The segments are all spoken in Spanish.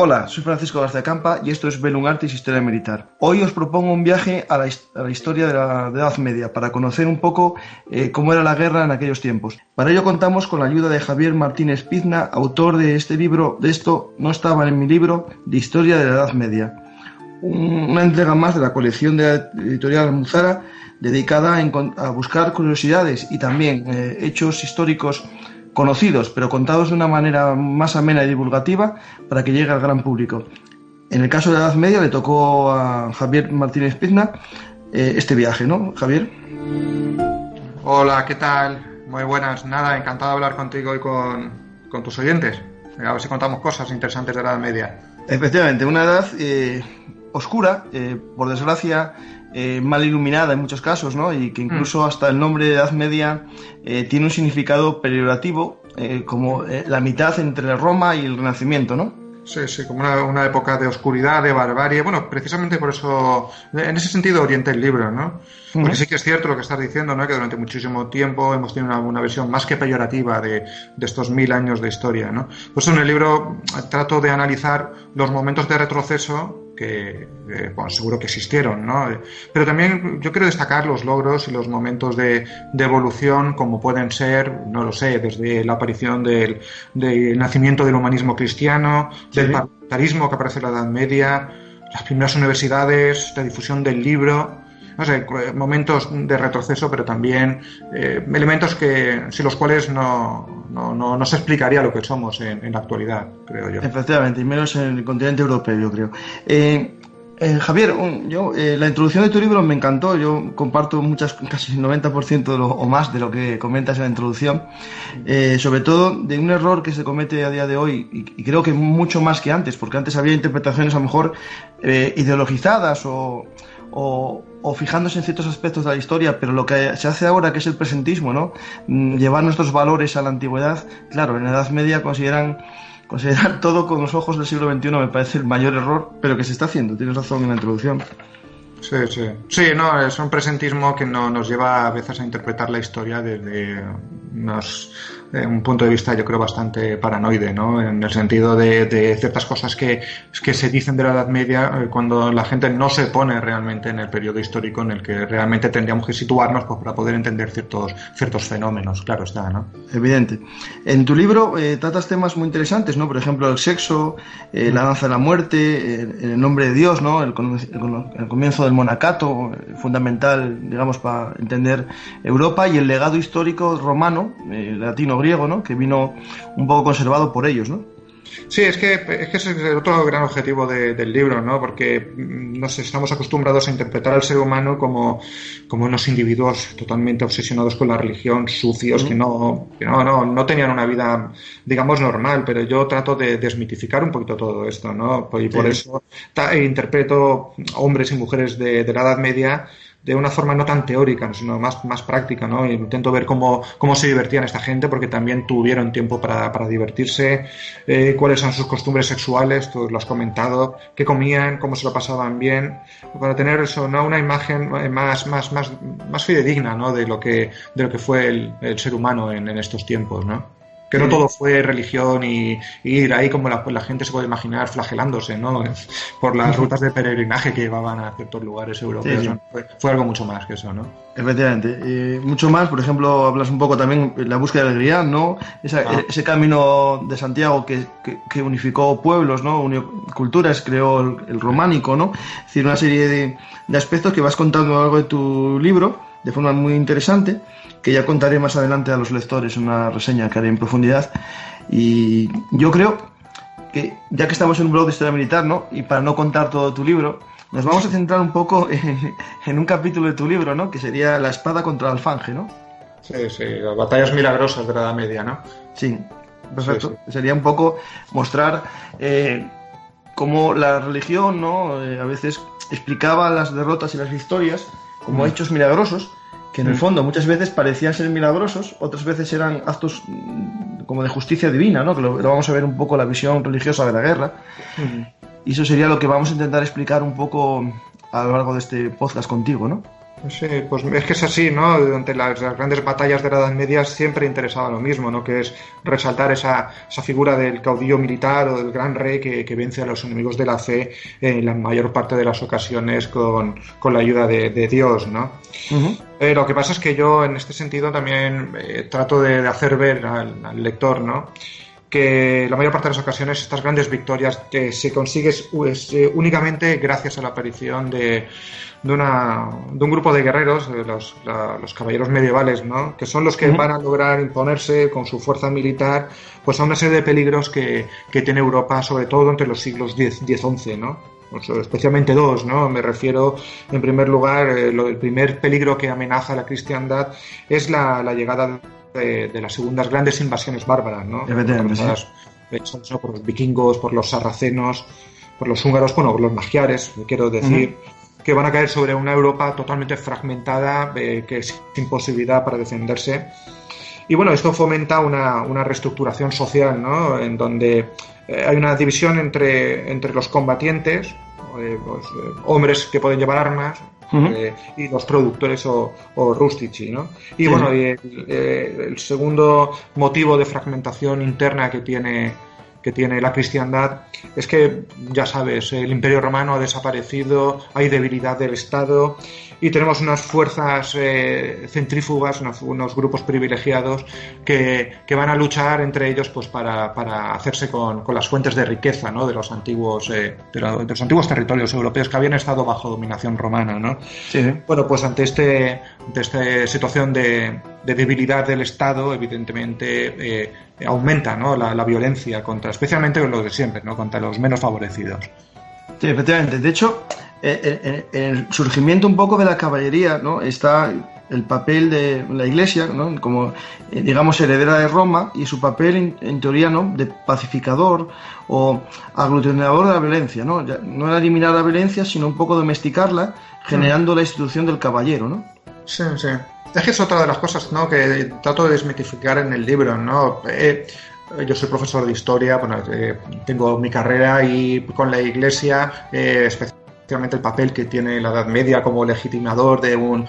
Hola, soy Francisco García Campa y esto es Bellum Artis Historia Militar. Hoy os propongo un viaje a la historia de la Edad Media para conocer un poco cómo era la guerra en aquellos tiempos. Para ello contamos con la ayuda de Javier Martínez Pizna, autor de este libro, de Esto no estaba en mi libro, de Historia de la Edad Media. Una entrega más de la colección de la editorial Almuzara dedicada a buscar curiosidades y también hechos históricos conocidos, pero contados de una manera más amena y divulgativa para que llegue al gran público. En el caso de la Edad Media le tocó a Javier Martínez Pizna este viaje, ¿no, Javier? Hola, ¿qué tal? Muy buenas. Nada, encantado de hablar contigo y con tus oyentes. A ver si contamos cosas interesantes de la Edad Media. Efectivamente, una edad oscura, por desgracia, mal iluminada en muchos casos, ¿no? Y que incluso hasta el nombre de Edad Media tiene un significado peyorativo, como la mitad entre Roma y el Renacimiento, ¿no? Sí, como una época de oscuridad, de barbarie. Bueno, precisamente por eso, en ese sentido, orienté el libro, ¿no? Porque sí que es cierto lo que estás diciendo, ¿no? Que durante muchísimo tiempo hemos tenido una versión más que peyorativa de estos 1000 años de historia, ¿no? Por eso en el libro trato de analizar los momentos de retroceso que bueno, seguro que existieron, ¿no? Pero también yo quiero destacar los logros y los momentos de evolución, como pueden ser, no lo sé, desde la aparición del nacimiento del humanismo cristiano, del parlamentarismo que aparece en la Edad Media, las primeras universidades, la difusión del libro, no sé, momentos de retroceso, pero también elementos sin los cuales no se explicaría lo que somos en la actualidad, creo yo. Efectivamente, y menos en el continente europeo, yo creo. Javier, la introducción de tu libro me encantó. Yo comparto casi el 90% o más de lo que comentas en la introducción, sobre todo de un error que se comete a día de hoy, y creo que mucho más que antes, porque antes había interpretaciones a lo mejor ideologizadas o fijándose en ciertos aspectos de la historia, pero lo que se hace ahora, que es el presentismo, ¿no? Llevar nuestros valores a la antigüedad. Claro, en la Edad Media considerar todo con los ojos del siglo XXI me parece el mayor error, pero que se está haciendo. Tienes razón en la introducción. Sí, no, es un presentismo que nos lleva a veces a interpretar la historia desde un punto de vista, yo creo, bastante paranoide, ¿no? En el sentido de ciertas cosas que se dicen de la Edad Media cuando la gente no se pone realmente en el periodo histórico en el que realmente tendríamos que situarnos, pues, para poder entender ciertos fenómenos, claro está, ¿no? Evidente. En tu libro tratas temas muy interesantes, ¿no? Por ejemplo, el sexo, la danza de la muerte, el nombre de Dios, ¿no? El comienzo del monacato, fundamental, digamos, para entender Europa, y el legado histórico romano, latino-griego, ¿no? Que vino un poco conservado por ellos, ¿no? Sí, es que ese es el otro gran objetivo del libro, ¿no? Porque nos estamos acostumbrados a interpretar al ser humano como unos individuos totalmente obsesionados con la religión, sucios, que no tenían una vida, digamos, normal, pero yo trato de desmitificar un poquito todo esto, ¿no? Y por eso interpreto hombres y mujeres de la Edad Media de una forma no tan teórica, sino más práctica, ¿no? Intento ver cómo se divertían esta gente, porque también tuvieron tiempo para divertirse, cuáles son sus costumbres sexuales, tú lo has comentado, qué comían, cómo se lo pasaban bien, para tener eso, ¿no? Una imagen más fidedigna, ¿no? de lo que fue el ser humano en estos tiempos, ¿no? Que no todo fue religión y ir ahí como la gente se puede imaginar flagelándose, ¿no? Por las rutas de peregrinaje que llevaban a ciertos lugares europeos. Sí. Fue algo mucho más que eso, ¿no? Efectivamente. Mucho más, por ejemplo, hablas un poco también de la búsqueda del Grial, ¿no? Ese camino de Santiago que unificó pueblos, ¿no? Unió culturas, creó el románico, ¿no? Es decir, una serie de aspectos que vas contando a lo largo de tu libro de forma muy interesante, que ya contaré más adelante a los lectores en una reseña que haré en profundidad. Y yo creo que, ya que estamos en un blog de historia militar, ¿no? Y para no contar todo tu libro, nos vamos a centrar un poco en un capítulo de tu libro, ¿no? Que sería la espada contra el alfanje, ¿no? Sí, las batallas milagrosas de la Edad Media, ¿no? Sí, perfecto. Sí. Sería un poco mostrar cómo la religión, ¿no? A veces explicaba las derrotas y las victorias como hechos milagrosos, que en el fondo muchas veces parecían ser milagrosos, otras veces eran actos como de justicia divina, ¿no? Que lo vamos a ver un poco la visión religiosa de la guerra. y eso sería lo que vamos a intentar explicar un poco a lo largo de este podcast contigo, ¿no? Sí, pues es que es así, ¿no? Durante las grandes batallas de la Edad Media siempre interesaba lo mismo, ¿no? Que es resaltar esa figura del caudillo militar o del gran rey que vence a los enemigos de la fe en la mayor parte de las ocasiones con la ayuda de Dios, ¿no? Uh-huh. Lo que pasa es que yo en este sentido también trato de hacer ver al lector, ¿no?, que la mayor parte de las ocasiones estas grandes victorias se consiguen únicamente gracias a la aparición de un grupo de guerreros, los caballeros medievales, ¿no?, que son los que van a lograr imponerse con su fuerza militar pues a una serie de peligros que tiene Europa, sobre todo entre los siglos X-XI, ¿no? Especialmente dos, ¿no? Me refiero, en primer lugar, el primer peligro que amenaza a la cristiandad es la llegada de las segundas grandes invasiones bárbaras, ¿no? Por los vikingos, por los sarracenos, por los húngaros, bueno, por los magiares, quiero decir, que van a caer sobre una Europa totalmente fragmentada, que sin posibilidad para defenderse. Y bueno, esto fomenta una reestructuración social, ¿no?, en donde hay una división entre los combatientes, hombres que pueden llevar armas, y los productores o rustici, ¿no? Y bueno, y el segundo motivo de fragmentación interna que tiene la cristiandad es que, ya sabes, el Imperio Romano ha desaparecido, hay debilidad del Estado y tenemos unas fuerzas centrífugas, unos grupos privilegiados que van a luchar entre ellos pues para hacerse con las fuentes de riqueza, ¿no?, de los antiguos territorios europeos que habían estado bajo dominación romana, ¿no? Sí. Bueno, pues ante esta situación de debilidad del Estado, evidentemente aumenta, ¿no?, la violencia especialmente lo de siempre, ¿no?, contra los menos favorecidos. Sí, efectivamente. De hecho, en el surgimiento un poco de la caballería, ¿no?, está el papel de la Iglesia, ¿no?, como, digamos, heredera de Roma, y su papel, en teoría, ¿no?, de pacificador o aglutinador de la violencia, ¿no? No era eliminar la violencia, sino un poco domesticarla, generando la institución del caballero, ¿no? Sí, sí. Es que es otra de las cosas, ¿no?, que trato de desmitificar en el libro, ¿no? Yo soy profesor de historia, bueno, tengo mi carrera y con la Iglesia, especialmente el papel que tiene la Edad Media como legitimador de un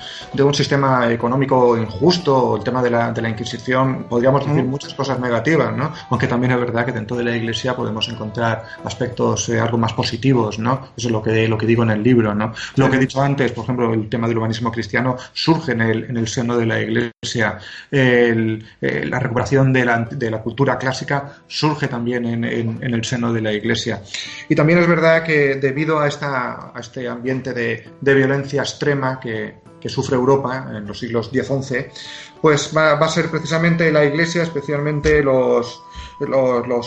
sistema económico injusto, el tema de la Inquisición, podríamos decir muchas cosas negativas, ¿no? Aunque también es verdad que dentro de la Iglesia podemos encontrar aspectos algo más positivos, ¿no? Eso es lo que digo en el libro, ¿no? Lo que he dicho antes, por ejemplo, el tema del humanismo cristiano surge en el seno de la Iglesia. La recuperación de la cultura clásica surge también en el seno de la Iglesia. Y también es verdad que debido a este ambiente de violencia extrema que sufre Europa en los siglos X-XI, pues va a ser precisamente la Iglesia, especialmente los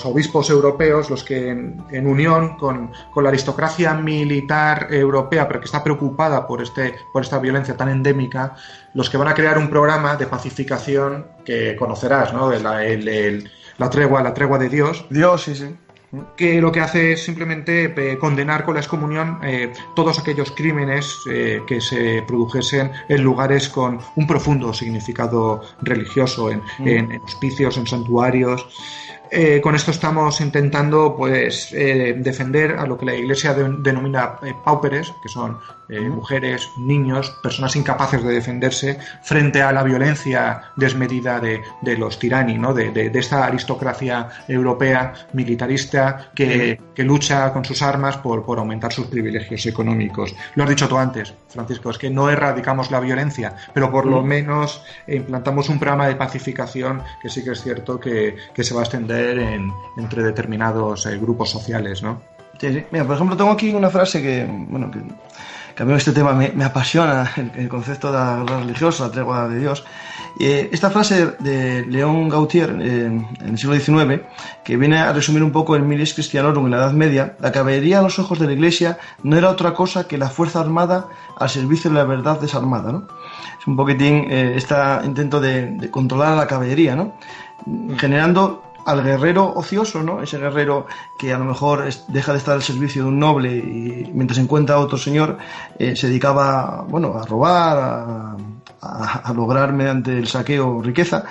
obispos europeos, los que en unión con la aristocracia militar europea, pero que está preocupada por esta violencia tan endémica, los que van a crear un programa de pacificación que conocerás, ¿no?, la tregua de Dios. Dios, sí, sí. Que lo que hace es simplemente condenar con la excomunión todos aquellos crímenes que se produjesen en lugares con un profundo significado religioso, en hospicios, en santuarios. Con esto estamos intentando pues defender a lo que la Iglesia denomina páuperes, que son mujeres, niños, personas incapaces de defenderse frente a la violencia desmedida de los tirani, ¿no?, de esta aristocracia europea militarista que lucha con sus armas por aumentar sus privilegios económicos. Lo has dicho tú antes, Francisco, es que no erradicamos la violencia, pero por lo menos implantamos un programa de pacificación que sí que es cierto que se va a extender entre determinados grupos sociales, ¿no? Sí, sí. Mira, por ejemplo, tengo aquí una frase que a mí este tema me apasiona, el concepto de la religiosa, la tregua de Dios. Esta frase de León Gautier, en el siglo XIX, que viene a resumir un poco el Miles Christianorum en la Edad Media: la caballería a los ojos de la Iglesia no era otra cosa que la fuerza armada al servicio de la verdad desarmada, ¿no? Es un poquitín este intento de controlar a la caballería, ¿no?, generando al guerrero ocioso, ¿no?, ese guerrero que a lo mejor deja de estar al servicio de un noble y mientras encuentra a otro señor se dedicaba, bueno, a robar, a lograr mediante el saqueo riqueza.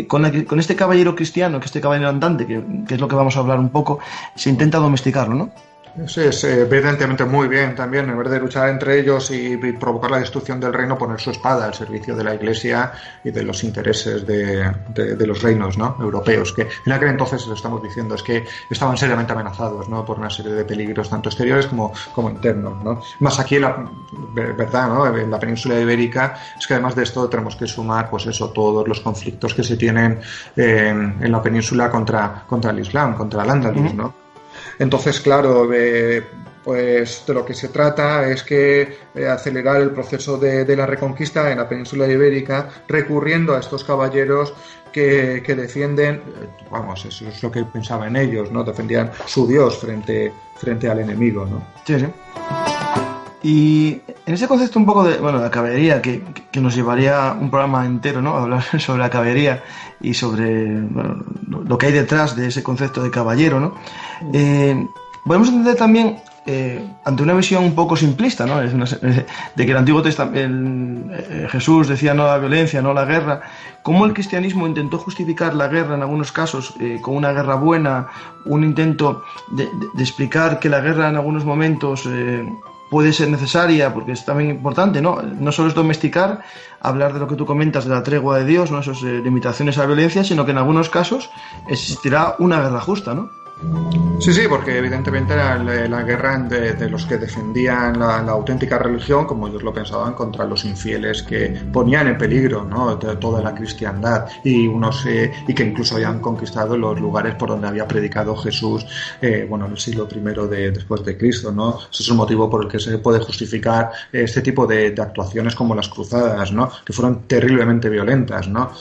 Con este caballero cristiano, que este caballero andante, que es lo que vamos a hablar un poco, se intenta domesticarlo, ¿no? Sí, es evidentemente muy bien también, en vez de luchar entre ellos y provocar la destrucción del reino, poner su espada al servicio de la Iglesia y de los intereses de los reinos, ¿no?, europeos, que en aquel entonces, lo estamos diciendo, es que estaban seriamente amenazados, ¿no?, por una serie de peligros, tanto exteriores como internos, ¿no? Más aquí, verdad, ¿no?, en la península ibérica, es que además de esto tenemos que sumar, pues eso, todos los conflictos que se tienen en la península contra el Islam, contra el Andalus, ¿no? Entonces, claro, pues de lo que se trata es que acelerar el proceso de la reconquista en la península ibérica, recurriendo a estos caballeros que defienden, vamos, eso es lo que pensaban ellos, ¿no? Defendían su Dios frente al enemigo, ¿no? Sí, sí. Y en ese concepto un poco de, bueno, la caballería, que nos llevaría un programa entero, ¿no?, a hablar sobre la caballería y sobre, bueno, lo que hay detrás de ese concepto de caballero, ¿no? Podemos entender también, ante una visión un poco simplista, ¿no?, de que el Antiguo Testamento, Jesús decía no a la violencia, no a la guerra, cómo el cristianismo intentó justificar la guerra en algunos casos con una guerra buena, un intento de explicar que la guerra en algunos momentos puede ser necesaria, porque es también importante, ¿no? No solo es domesticar, hablar de lo que tú comentas, de la tregua de Dios, ¿no?, esas limitaciones a la violencia, sino que en algunos casos existirá una guerra justa, ¿no? Sí, sí, porque evidentemente era la guerra de los que defendían la auténtica religión, como ellos lo pensaban, contra los infieles que ponían en peligro, ¿no?, toda la cristiandad y que incluso habían conquistado los lugares por donde había predicado Jesús, en el siglo I después de Cristo, ¿no? Ese es el motivo por el que se puede justificar este tipo de actuaciones como las cruzadas, ¿no?, que fueron terriblemente violentas, ¿no?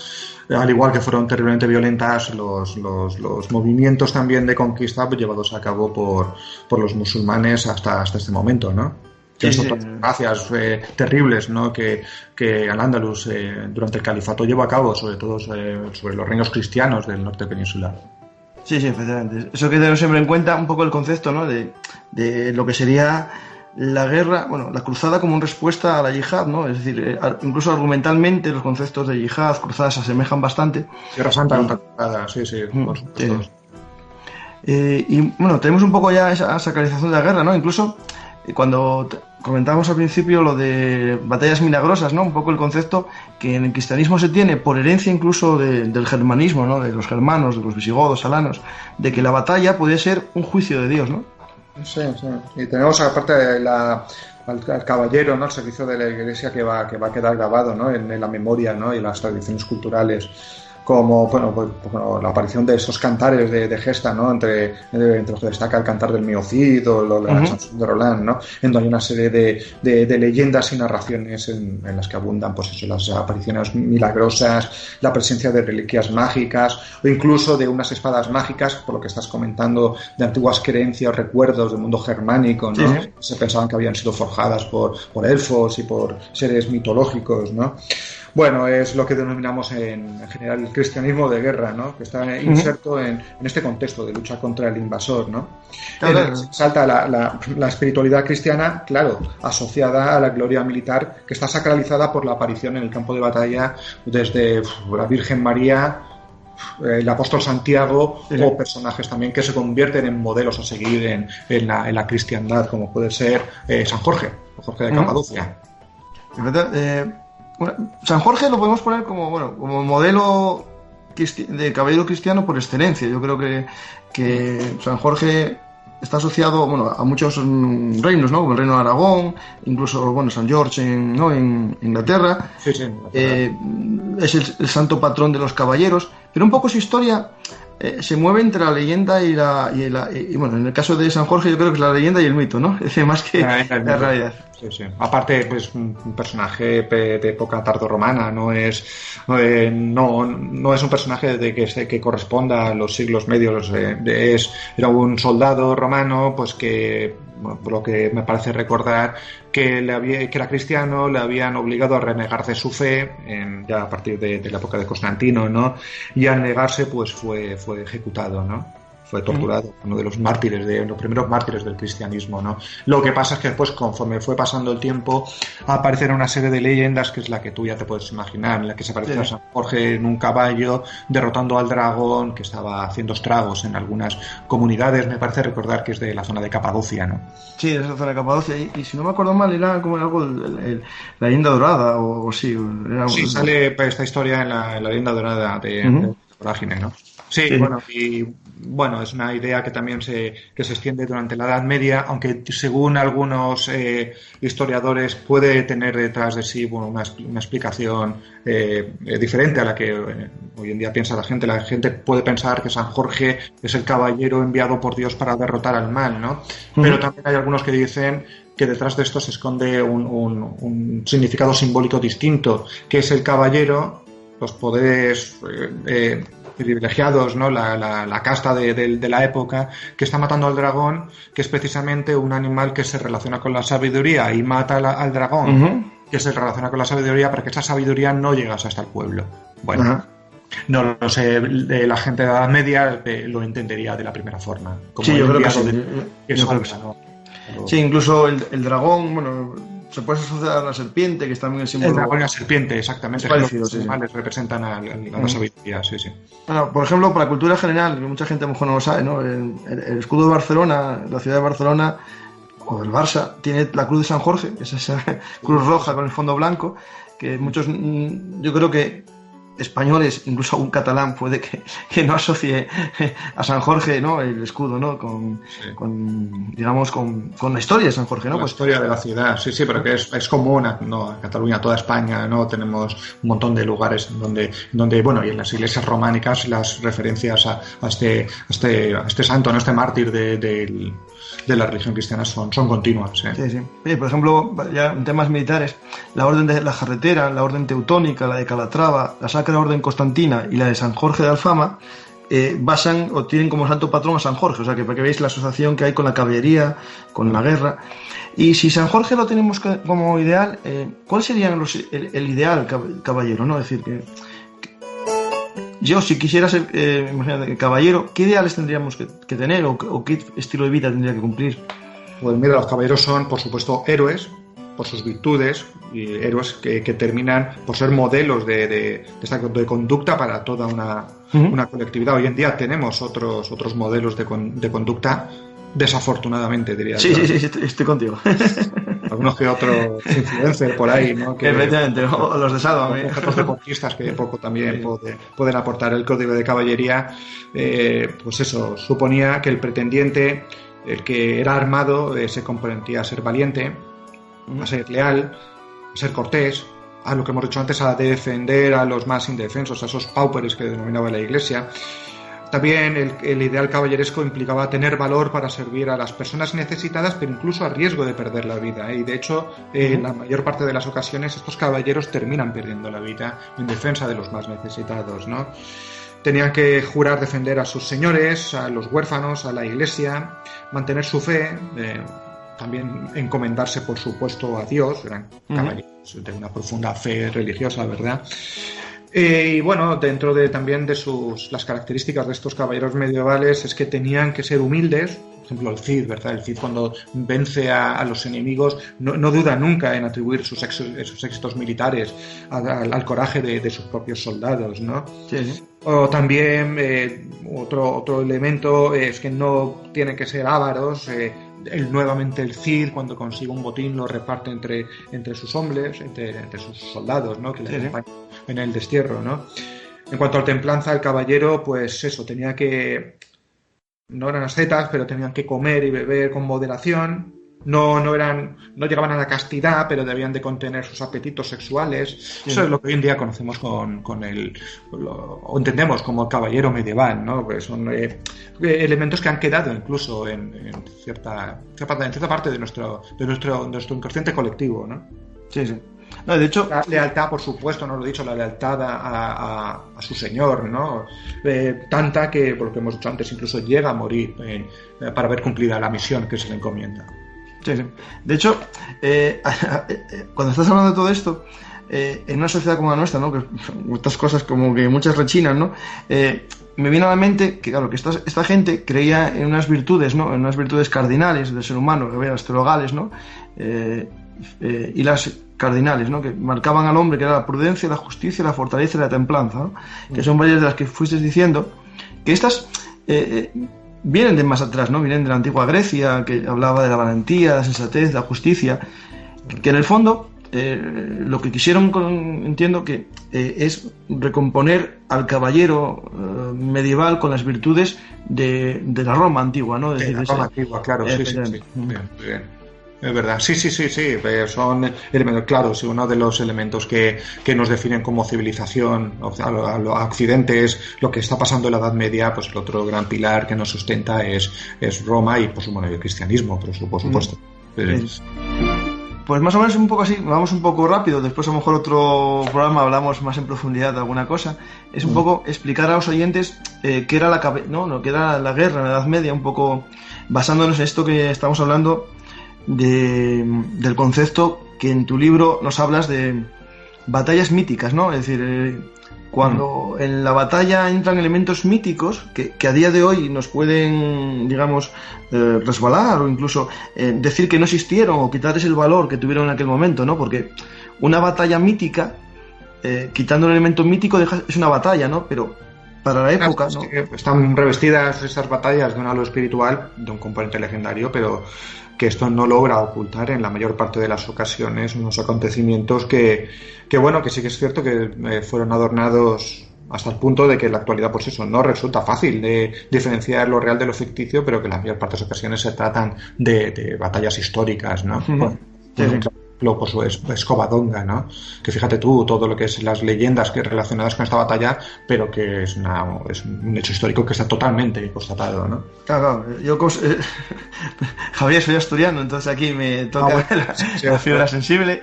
Al igual que fueron terriblemente violentas los movimientos también de conquista llevados a cabo por los musulmanes hasta este momento, ¿no? Que son gracias terribles, ¿no?, que Al-Ándalus durante el califato llevó a cabo, sobre todo sobre los reinos cristianos del norte peninsular. Sí, efectivamente. Eso que tenemos siempre en cuenta un poco el concepto, ¿no?, de lo que sería la guerra, bueno, la cruzada como una respuesta a la yihad, ¿no? Es decir, incluso argumentalmente los conceptos de yihad, cruzadas se asemejan bastante. Guerra Santa contra cruzada, sí, por supuesto. Y bueno, tenemos un poco ya esa sacralización de la guerra, ¿no? Incluso cuando comentábamos al principio lo de batallas milagrosas, ¿no? Un poco el concepto que en el cristianismo se tiene por herencia incluso del germanismo, ¿no?, de los germanos, de los visigodos, alanos, de que la batalla puede ser un juicio de Dios, ¿no? Sí. Y tenemos aparte al caballero, ¿no?, al servicio de la Iglesia que va a quedar grabado, ¿no?, en la memoria, ¿no?, y en las tradiciones culturales, como la aparición de esos cantares de gesta, ¿no?, entre los que destaca el cantar del Mio Cid o la canción de Roland, ¿no?, en donde hay una serie de leyendas y narraciones en las que abundan, pues eso, las apariciones milagrosas, la presencia de reliquias mágicas o incluso de unas espadas mágicas, por lo que estás comentando, de antiguas creencias, recuerdos del mundo germánico, ¿no? Sí. Se pensaban que habían sido forjadas por elfos y por seres mitológicos, ¿no? Bueno, es lo que denominamos en general el cristianismo de guerra, ¿no?, que está inserto en este contexto de lucha contra el invasor, ¿no? Claro. Salta la espiritualidad cristiana, claro, asociada a la gloria militar, que está sacralizada por la aparición en el campo de batalla desde la Virgen María, el apóstol Santiago, o personajes también que se convierten en modelos a seguir en la cristiandad, como puede ser San Jorge de Capadocia. Bueno, San Jorge lo podemos poner como modelo de caballero cristiano por excelencia. Yo creo que San Jorge está asociado, a muchos reinos, ¿no?, como el reino de Aragón, incluso, San George en Inglaterra. Sí. Es el santo patrón de los caballeros, pero un poco su historia se mueve entre la leyenda y en el caso de San Jorge yo creo que es la leyenda y el mito, ¿no? Es más que la realidad. Sí. Aparte, pues un personaje de época tardorromana, no es un personaje que corresponda a los siglos medios, era un soldado romano, pues que, por lo que me parece recordar, que era cristiano, le habían obligado a renegar de su fe ya a partir de la época de Constantino, ¿no? Y al negarse, pues fue ejecutado, ¿no? fue torturado, uno de los primeros mártires del cristianismo, ¿no? Lo que pasa es que después, conforme fue pasando el tiempo, aparecieron una serie de leyendas, que es la que tú ya te puedes imaginar, en la que se aparecía San Jorge en un caballo, derrotando al dragón, que estaba haciendo estragos en algunas comunidades. Me parece recordar que es de la zona de Capadocia, ¿no? Sí, de esa zona de Capadocia, y si no me acuerdo mal, era como algo la leyenda dorada, o sí. Sí, sale esta historia en la leyenda dorada de Corágine, ¿no? Sí, bueno, es una idea que también se extiende durante la Edad Media, aunque según algunos historiadores puede tener detrás de sí una explicación diferente a la que hoy en día piensa la gente. La gente puede pensar que San Jorge es el caballero enviado por Dios para derrotar al mal, ¿no? Pero también hay algunos que dicen que detrás de esto se esconde un significado simbólico distinto, que es el caballero, los poderes privilegiados, ¿no? La casta de la época, que está matando al dragón, que es precisamente un animal que se relaciona con la sabiduría, y mata al dragón, que se relaciona con la sabiduría, para que esa sabiduría no llegase hasta el pueblo. Bueno, no lo sé, la gente de la Edad Media lo entendería de la primera forma. Como sí, yo creo que sí. Sí, incluso el dragón, bueno, se puede asociar a la serpiente, que es también el símbolo. El dragón y la serpiente, exactamente. Los animales representan a la sabiduría, sí. Bueno, por ejemplo, para la cultura general, que mucha gente a lo mejor no lo sabe, ¿no? El escudo de Barcelona, la ciudad de Barcelona, o del Barça, tiene la cruz de San Jorge, que es esa cruz roja con el fondo blanco, que muchos, yo creo que españoles, incluso un catalán, puede que no asocie a San Jorge, ¿no? El escudo, ¿no? Con la historia de San Jorge, ¿no? La historia de la ciudad, sí, pero que es común, ¿no? En Cataluña, toda España, ¿no? Tenemos un montón de lugares donde bueno, y en las iglesias románicas las referencias a este santo, ¿no? Este mártir de la religión cristiana son continuas. Sí. Oye, por ejemplo, ya en temas militares, la orden de la Jarretera, la orden teutónica, la de Calatrava, la Sacra Orden Constantina y la de San Jorge de Alfama basan o tienen como santo patrón a San Jorge, o sea que para que veáis la asociación que hay con la caballería, con la guerra. Y si San Jorge lo tenemos como ideal, ¿cuál sería el ideal caballero, ¿no? Es decir, que yo, si quisiera ser imagínate, caballero, ¿qué ideales tendríamos que tener o qué estilo de vida tendría que cumplir? Pues mira, los caballeros son, por supuesto, héroes por sus virtudes, y héroes que terminan por ser modelos de conducta para toda una colectividad. Hoy en día tenemos otros modelos de conducta, desafortunadamente, diría yo. Sí, estoy contigo. Algunos que otros influencers por ahí, ¿no? Que efectivamente, o los de Sálvame. Otros deportistas que poco también pueden aportar. El código de caballería, pues eso, suponía que el pretendiente, el que era armado, se comprometía a ser valiente, a ser leal, a ser cortés, a lo que hemos dicho antes, a defender a los más indefensos, a esos pauperes que denominaba la Iglesia. También el ideal caballeresco implicaba tener valor para servir a las personas necesitadas, pero incluso a riesgo de perder la vida. Y de hecho, en la mayor parte de las ocasiones, estos caballeros terminan perdiendo la vida en defensa de los más necesitados, ¿no? Tenían que jurar defender a sus señores, a los huérfanos, a la Iglesia, mantener su fe, también encomendarse, por supuesto, a Dios. Eran caballeros de una profunda fe religiosa, ¿verdad? Y bueno, dentro también de las características de estos caballeros medievales es que tenían que ser humildes. Por ejemplo, el Cid, ¿verdad? El Cid, cuando vence a los enemigos, no duda nunca en atribuir sus éxitos militares al coraje de sus propios soldados, ¿no? Sí. O también otro elemento es que no tienen que ser ávaros. Nuevamente el Cid, cuando consigue un botín, lo reparte entre sus hombres, entre sus soldados, ¿no? Que le acompañan en el destierro, ¿no? En cuanto a la templanza, el caballero, pues eso, tenía que... No eran ascetas, pero tenían que comer y beber con moderación. No llegaban a la castidad, pero debían de contener sus apetitos sexuales. Eso es lo que hoy en día conocemos o entendemos como el caballero medieval, ¿no? Pues son elementos que han quedado incluso en cierta parte de nuestro inconsciente colectivo, ¿no? Sí. No, de hecho, la lealtad, por supuesto, no lo he dicho, la lealtad a su señor, ¿no? Tanta que, por lo que hemos dicho antes, incluso llega a morir para haber cumplida la misión que se le encomienda. Sí. De hecho, cuando estás hablando de todo esto, en una sociedad como la nuestra, ¿no? Que estas cosas como que muchas rechinan, ¿no? me viene a la mente que, claro, que esta gente creía en unas virtudes, ¿no? En unas virtudes cardinales del ser humano, que había las teologales, ¿no? Y las cardinales, ¿no? Que marcaban al hombre, que era la prudencia, la justicia, la fortaleza y la templanza, ¿no? Que son varias de las que fuiste diciendo, que estas vienen de más atrás, ¿no? Vienen de la antigua Grecia, que hablaba de la valentía, la sensatez, la justicia, que en el fondo lo que quisieron, entiendo que es recomponer al caballero medieval con las virtudes de la Roma antigua, ¿no? De la Roma antigua, claro, sí. Bien. Es verdad, sí, son elementos, claro, sí, uno de los elementos que nos definen como civilización, o sea, a Occidente es lo que está pasando en la Edad Media, pues el otro gran pilar que nos sustenta es Roma y, pues, bueno, el cristianismo, por supuesto. Pues más o menos un poco así, vamos un poco rápido, después a lo mejor otro programa hablamos más en profundidad de alguna cosa. Es un poco explicar a los oyentes qué era lo que era la guerra en la Edad Media, un poco basándonos en esto que estamos hablando del concepto que en tu libro nos hablas de batallas míticas, ¿no? Es decir, cuando en la batalla entran elementos míticos que a día de hoy nos pueden, digamos, resbalar o incluso decir que no existieron o quitarles el valor que tuvieron en aquel momento, ¿no? Porque una batalla mítica, quitando el elemento mítico, es una batalla, ¿no? Pero para la época, ¿no? Están revestidas estas batallas de un halo espiritual, de un componente legendario, pero que esto no logra ocultar en la mayor parte de las ocasiones unos acontecimientos que bueno, que sí que es cierto que fueron adornados hasta el punto de que en la actualidad, pues eso, no resulta fácil de diferenciar lo real de lo ficticio, pero que en la mayor parte de las ocasiones se tratan de batallas históricas, ¿no? Pues Covadonga, ¿no? Que fíjate tú, todo lo que es las leyendas que relacionadas con esta batalla, pero que es un hecho histórico que está totalmente constatado, ¿no? Claro, yo Javier, soy asturiano, entonces aquí me toca la fibra sensible.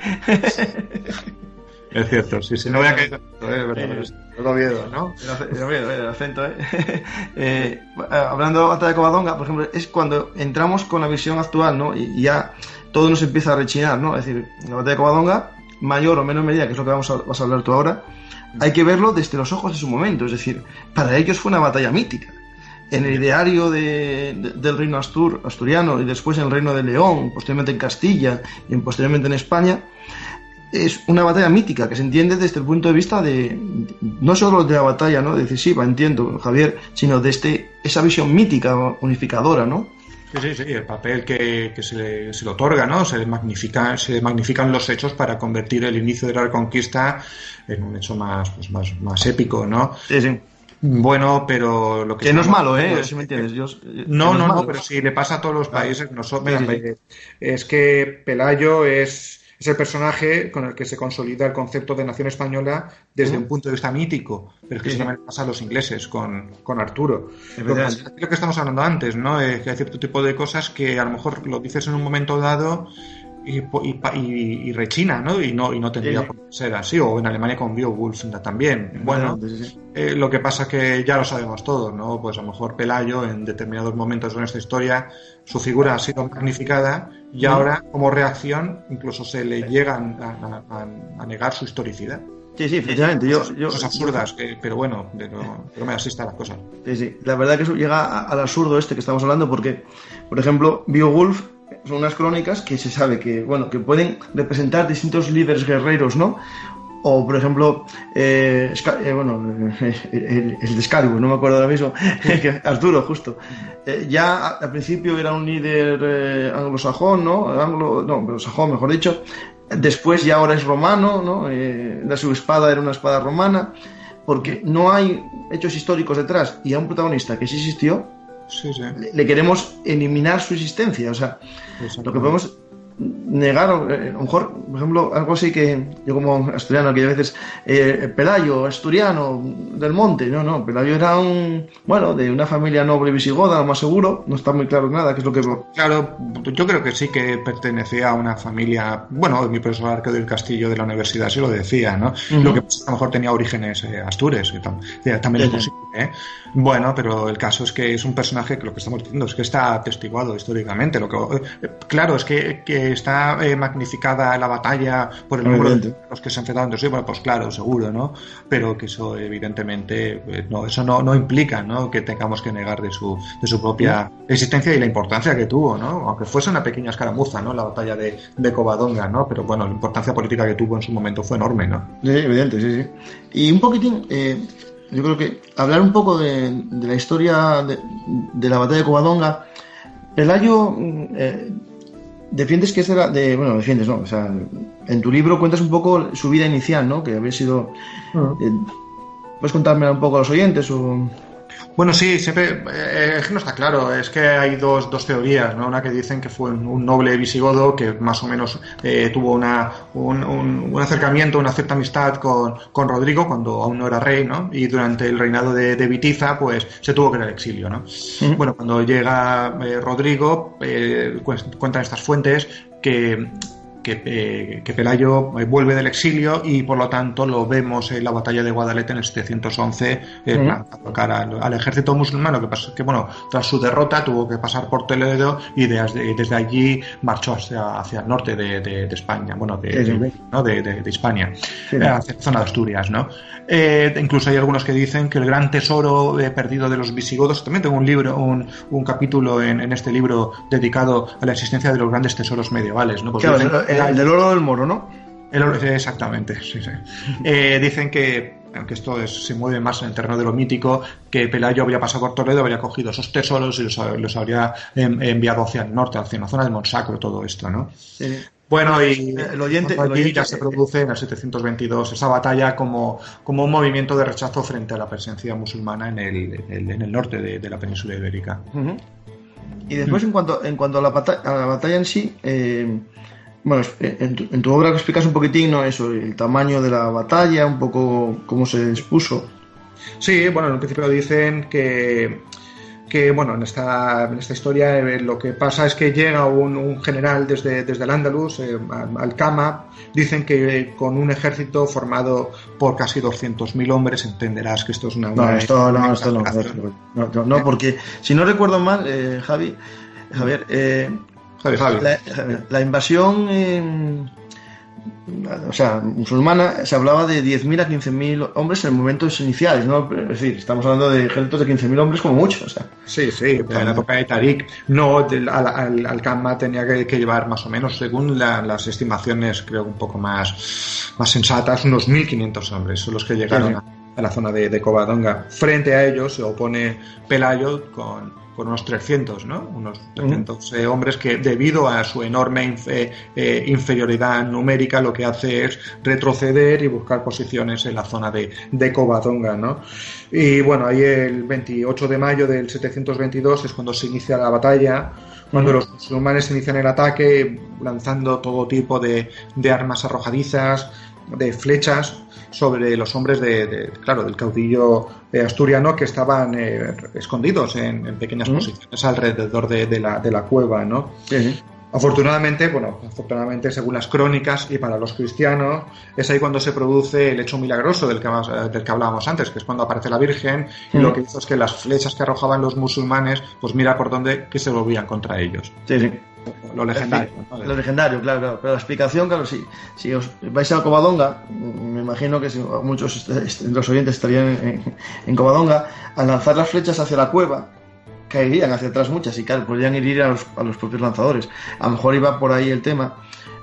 Es cierto, sí, no voy a caer, todo Oviedo, ¿no? El acento, hablando de la batalla de Covadonga, por ejemplo, es cuando entramos con la visión actual, ¿no? Y ya todo nos empieza a rechinar, ¿no? Es decir, la batalla de Covadonga, mayor o menor medida, que es lo que vas a hablar tú ahora, hay que verlo desde los ojos de su momento, es decir, para ellos fue una batalla mítica. En el ideario del reino asturiano y después en el reino de León, posteriormente en Castilla y posteriormente en España, es una batalla mítica que se entiende desde el punto de vista de no solo de la batalla, ¿no? Decisiva, entiendo, Javier, sino desde esa visión mítica, unificadora, ¿no? Sí, el papel que se le otorga, ¿no? Se magnifican los hechos para convertir el inicio de la Reconquista en un hecho más épico, ¿no? Sí. Bueno, pero lo que no es malo, si me entiendes. No, pero sí le pasa a todos los países. Es que Pelayo es el personaje con el que se consolida el concepto de nación española desde un punto de vista mítico, pero es que eso también pasa a los ingleses con Arturo. Lo que estamos hablando antes, ¿no? Que hay cierto tipo de cosas que a lo mejor lo dices en un momento dado y rechina, ¿no? Y no tendría por qué ser así, o en Alemania con Beowulf también. Bueno, lo que pasa es que ya lo sabemos todos, ¿no? Pues a lo mejor Pelayo en determinados momentos de nuestra historia su figura ha sido magnificada y ahora como reacción incluso se le llegan a negar su historicidad. Sí, efectivamente. Cosas absurdas, pero bueno, pero así están las cosas. Sí, la verdad que eso llega al absurdo que estamos hablando porque, por ejemplo, Beowulf son unas crónicas que se sabe que pueden representar distintos líderes guerreros, ¿no? O, por ejemplo, el de Excalibur, no me acuerdo ahora mismo, Arturo, justo. Ya al principio era un líder anglosajón, ¿no? Anglosajón, mejor dicho. Después ya ahora es romano, ¿no? Su espada era una espada romana, porque no hay hechos históricos detrás y a un protagonista que sí existió, le queremos eliminar su existencia. O sea, lo que podemos negar, a lo mejor, por ejemplo, algo así que yo como asturiano, que a veces Pelayo, asturiano del monte, no, Pelayo era de una familia noble visigoda, lo más seguro, no está muy claro nada, que es lo que... Claro, yo creo que sí que pertenecía a una familia, mi profesor Arqueo del Castillo de la universidad sí lo decía, ¿no? Lo que pasa, a lo mejor tenía orígenes astures, también es posible, ¿eh? Bueno, pero el caso es que es un personaje que lo que estamos diciendo es que está atestiguado históricamente, claro, es que está está magnificada la batalla por el número de los que se enfrentaron entre sí, bueno, pues claro, seguro, ¿no? Pero que eso evidentemente eso no implica, ¿no?, que tengamos que negar de su propia existencia y la importancia que tuvo, ¿no? Aunque fuese una pequeña escaramuza, ¿no?, la batalla de Covadonga, ¿no? Pero bueno, la importancia política que tuvo en su momento fue enorme, ¿no? Sí, evidente, sí. Y un poquitín, yo creo que hablar un poco de la historia de la batalla de Covadonga. Pelayo, defiendes que defiendes, ¿no? O sea, en tu libro cuentas un poco su vida inicial, ¿no? Que había sido... ¿puedes contármela un poco a los oyentes o...? Bueno, sí, siempre es que no está claro. Es que hay dos teorías, ¿no? Una que dicen que fue un noble visigodo que más o menos tuvo un acercamiento, una cierta amistad con Rodrigo cuando aún no era rey, ¿no? Y durante el reinado de Witiza, pues se tuvo que ir al exilio, ¿no? Bueno, cuando llega Rodrigo, cuentan estas fuentes que Pelayo vuelve del exilio y por lo tanto lo vemos en la batalla de Guadalete en el 711 plantando cara al ejército musulmán, que bueno, tras su derrota tuvo que pasar por Toledo y desde allí marchó hacia el norte de España, bueno, de Hispania, hacia la zona de Asturias, ¿no? Incluso hay algunos que dicen que el gran tesoro perdido de los visigodos, también tengo un libro, un capítulo en este libro dedicado a la existencia de los grandes tesoros medievales, ¿no? Pues claro, el del oro del moro, ¿no? Exactamente, sí. Dicen que, aunque esto se mueve más en el terreno de lo mítico, que Pelayo habría pasado por Toledo, habría cogido esos tesoros y los habría enviado hacia el norte, hacia la zona del Monsacro, todo esto, ¿no? Sí. Bueno, y el oyente ya se produce en el 722 esa batalla como un movimiento de rechazo frente a la presencia musulmana en el norte de la península ibérica. Y después, en cuanto a la batalla en sí, bueno, en tu obra explicas un poquitín, ¿no?, eso, el tamaño de la batalla, un poco cómo se dispuso. Sí, bueno, en un principio dicen que bueno, en esta historia lo que pasa es que llega un general desde el Andalus, Alcama, dicen que con un ejército formado por casi 200.000 hombres. Entenderás que esto es una... No, porque si no recuerdo mal, Javier, la invasión musulmana, se hablaba de 10.000 a 15.000 hombres en momentos iniciales, ¿no? Es decir, estamos hablando de ejércitos de 15.000 hombres como mucho, o sea. Sí, en la época de Tarik, Alcama tenía que llevar más o menos, según las estimaciones, creo un poco más sensatas, unos 1.500 hombres son los que llegaron a la zona de Covadonga. Frente a ellos se opone Pelayo con unos 300, ¿no? Unos 300 hombres que, debido a su enorme inferioridad numérica, lo que hace es retroceder y buscar posiciones en la zona de Covadonga, ¿no? Y bueno, ahí el 28 de mayo del 722 es cuando se inicia la batalla, cuando los musulmanes inician el ataque lanzando todo tipo de armas arrojadizas, de flechas sobre los hombres del caudillo asturiano, que estaban escondidos en pequeñas posiciones alrededor de la cueva, ¿no? Sí. Afortunadamente, según las crónicas y para los cristianos, es ahí cuando se produce el hecho milagroso del que hablábamos antes, que es cuando aparece la Virgen y lo que hizo es que las flechas que arrojaban los musulmanes, pues mira por dónde, que se volvían contra ellos. Sí. Lo legendario, ¿no? Lo legendario, claro. Pero la explicación, claro, si os vais a Covadonga, me imagino que muchos de los oyentes estarían en Covadonga, al lanzar las flechas hacia la cueva, caerían hacia atrás muchas y claro, podrían herir a los propios lanzadores. A lo mejor iba por ahí el tema,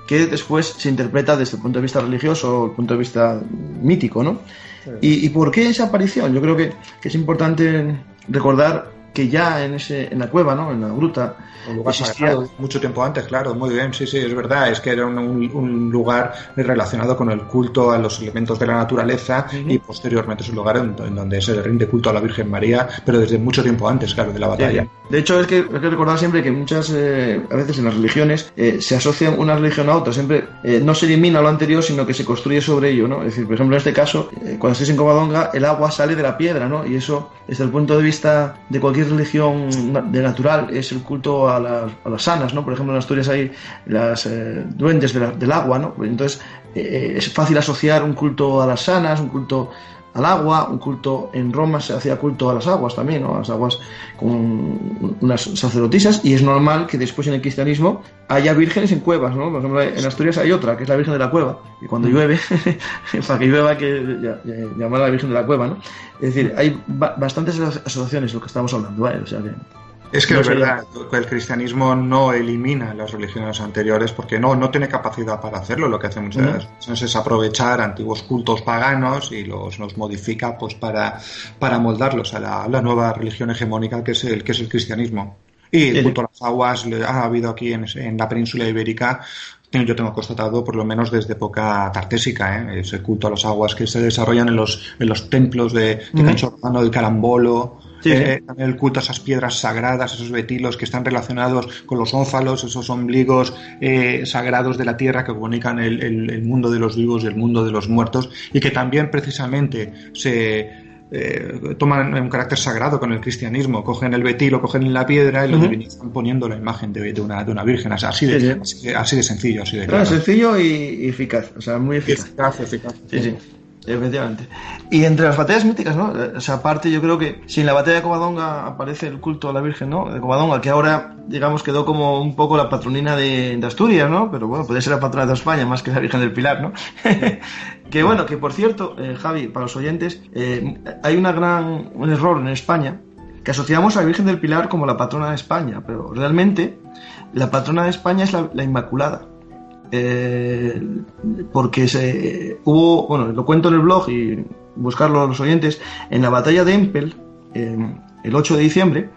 que después se interpreta desde el punto de vista religioso o el punto de vista mítico, ¿no? Sí. ¿Y por qué esa aparición? Yo creo que es importante recordar que ya en la cueva, ¿no?, en la gruta, un lugar sagrado, mucho tiempo antes, claro, muy bien, sí, es verdad, es que era un lugar relacionado con el culto a los elementos de la naturaleza y posteriormente es un lugar en donde se rinde culto a la Virgen María, pero desde mucho tiempo antes, claro, de la batalla. Sí. De hecho, hay que recordar siempre que muchas, a veces en las religiones, se asocian una religión a otra, siempre no se elimina lo anterior, sino que se construye sobre ello, ¿no? Es decir, por ejemplo, en este caso, cuando estés en Covadonga, el agua sale de la piedra, ¿no? Y eso, desde el punto de vista de cualquier religión de natural, es el culto a las sanas, ¿no? Por ejemplo, en Asturias hay las duendes del agua, ¿no? Entonces es fácil asociar un culto a las sanas, un culto al agua, un culto en Roma se hacía culto a las aguas también, ¿no? A las aguas con unas sacerdotisas, y es normal que después en el cristianismo haya vírgenes en cuevas, ¿no? Por ejemplo, en Asturias hay otra, que es la Virgen de la Cueva, y cuando llueve, para que llueva hay que llamar a la Virgen de la Cueva, ¿no? Es decir, hay bastantes asociaciones de lo que estamos hablando, ¿vale? O sea que... Es que es verdad que el cristianismo no elimina las religiones anteriores porque no tiene capacidad para hacerlo. Lo que hace muchas veces es aprovechar antiguos cultos paganos y los modifica pues para moldarlos a la nueva religión hegemónica que es el cristianismo. Y el culto a las aguas ha habido aquí en la península ibérica. Yo tengo constatado, por lo menos desde época tartésica, ese culto a las aguas que se desarrollan en los templos de Cancho Romano, del Carambolo. También el culto a esas piedras sagradas, esos betilos que están relacionados con los ónfalos, esos ombligos sagrados de la tierra que comunican el mundo de los vivos y el mundo de los muertos, y que también precisamente se toman un carácter sagrado con el cristianismo. Cogen el betilo, cogen la piedra y lo divinizan poniendo la imagen de una virgen. Así de sencillo, así de claro. Sencillo y eficaz, o sea, muy eficaz. Eficaz. Sí. Efectivamente. Y entre las batallas míticas, ¿no? O sea, aparte, yo creo que si en la batalla de Covadonga aparece el culto a la Virgen, ¿no? De Covadonga, que ahora, digamos, quedó como un poco la patronina de Asturias, ¿no? Pero bueno, puede ser la patrona de España más que la Virgen del Pilar, ¿no? Que bueno, que por cierto, Javi, para los oyentes, hay un error en España, que asociamos a la Virgen del Pilar como la patrona de España, pero realmente la patrona de España es la Inmaculada. Porque hubo, bueno, lo cuento en el blog y buscarlo los oyentes, en la batalla de Empel, el 8 de diciembre,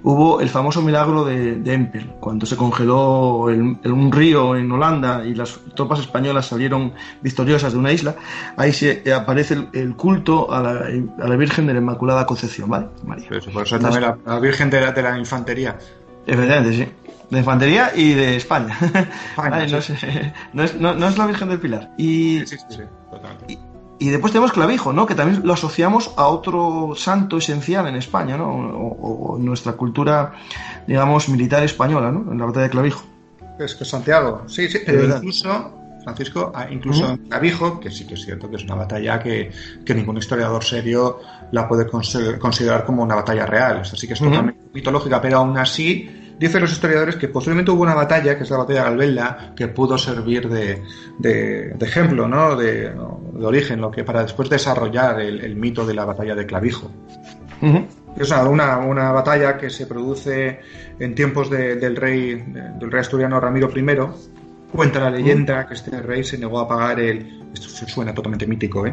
hubo el famoso milagro de Empel, cuando se congeló un río en Holanda y las tropas españolas salieron victoriosas de una isla. Ahí aparece el culto a la Virgen de la Inmaculada Concepción, ¿vale? María. Por eso también la Virgen de la Infantería. Efectivamente, sí. De infantería y de España. Vale, sí. No es la Virgen del Pilar. Sí, totalmente. Y después tenemos Clavijo, ¿no? Que también lo asociamos a otro santo esencial en España, ¿no? O en nuestra cultura, digamos, militar española, ¿no? En la batalla de Clavijo. Es que Santiago, sí, pero incluso, Francisco, incluso en Clavijo, que sí que es cierto que es una batalla que ningún historiador serio la puede considerar como una batalla real. Esta sí que es totalmente mitológica, pero aún así dicen los historiadores que posiblemente hubo una batalla, que es la batalla de Galbelda, que pudo servir de ejemplo, ¿no? de origen, lo que para después desarrollar el mito de la batalla de Clavijo. Es una batalla que se produce en tiempos del rey asturiano Ramiro I. Cuenta la leyenda que este rey se negó a pagar esto suena totalmente mítico,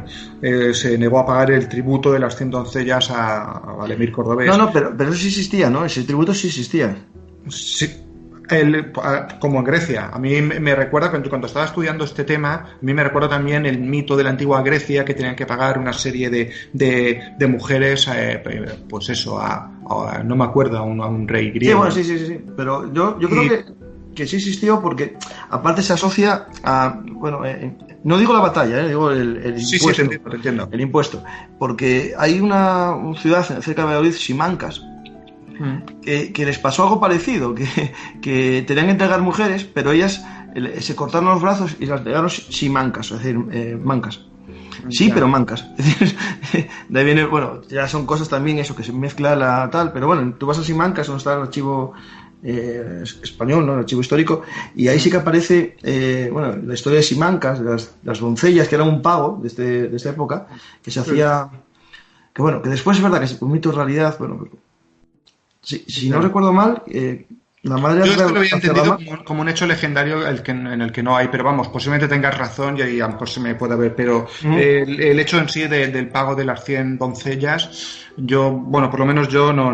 se negó a pagar el tributo de las 100 doncellas a Valemir Cordobés. No, pero eso sí existía, ¿no? Ese tributo sí existía. Sí, como en Grecia. A mí me recuerda, cuando estaba estudiando este tema, a mí me recuerda también el mito de la antigua Grecia, que tenían que pagar una serie de mujeres, pues eso, no me acuerdo, a un rey griego. Sí, bueno, sí. Pero yo creo que sí existió porque, aparte, se asocia a, bueno, no digo la batalla, digo el impuesto. Sí, te entiendo. El impuesto. Porque hay una ciudad cerca de Valladolid, Simancas, que les pasó algo parecido, que tenían que entregar mujeres, pero ellas se cortaron los brazos y las entregaron simancas, es decir, mancas. Sí, pero mancas. De ahí viene, bueno, ya son cosas también eso, que se mezcla la tal, pero bueno, tú vas a Simancas, donde está el archivo español, ¿no? El archivo histórico, y ahí sí que aparece, bueno, la historia de Simancas, de las doncellas, que era un pago de esta época, que se hacía, que bueno, que después es verdad que se convirtió en realidad, bueno, si no recuerdo mal, la madre... Yo esto lo había entendido como un hecho legendario en el que no hay, pero vamos, posiblemente tengas razón y ahí a lo mejor se me puede ver, pero el hecho en sí del pago de las 100 doncellas, yo, bueno, por lo menos yo no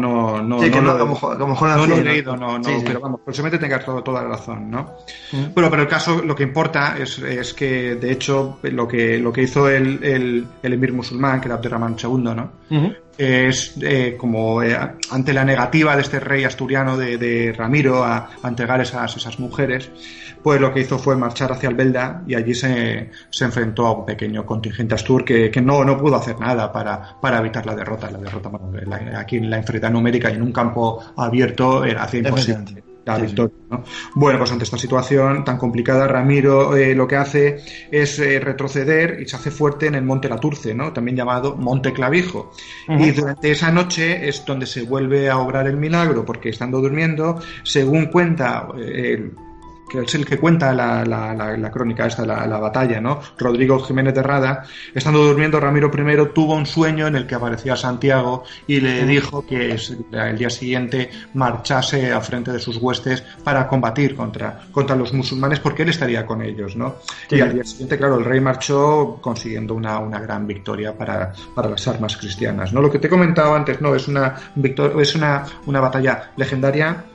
sí, que no, a lo mejor no lo he leído, sí. Pero vamos, posiblemente tengas toda la razón, ¿no? Bueno, pero el caso, lo que importa es que, de hecho, lo que hizo el emir musulmán, que era Abderramán II, ¿no? Es como ante la negativa de este rey asturiano de Ramiro a entregar esas mujeres, pues lo que hizo fue marchar hacia Albelda y allí se enfrentó a un pequeño contingente astur que no pudo hacer nada para evitar la derrota. La derrota, bueno, aquí en la inferioridad numérica y en un campo abierto hacía imposible la victoria, ¿no? Bueno, pues ante esta situación tan complicada, Ramiro lo que hace es retroceder y se hace fuerte en el Monte Laturce, ¿no? También llamado Monte Clavijo. Y durante esa noche es donde se vuelve a obrar el milagro, porque estando durmiendo, según cuenta que es el que cuenta la crónica esta, la batalla, ¿no? Rodrigo Jiménez de Rada, estando durmiendo, Ramiro I tuvo un sueño en el que aparecía Santiago y le dijo que el día siguiente marchase a frente de sus huestes para combatir contra los musulmanes, porque él estaría con ellos, ¿no? Sí. Y al día siguiente, claro, el rey marchó consiguiendo una gran victoria para las armas cristianas, ¿no? Lo que te he comentado antes, ¿no? Es una batalla legendaria,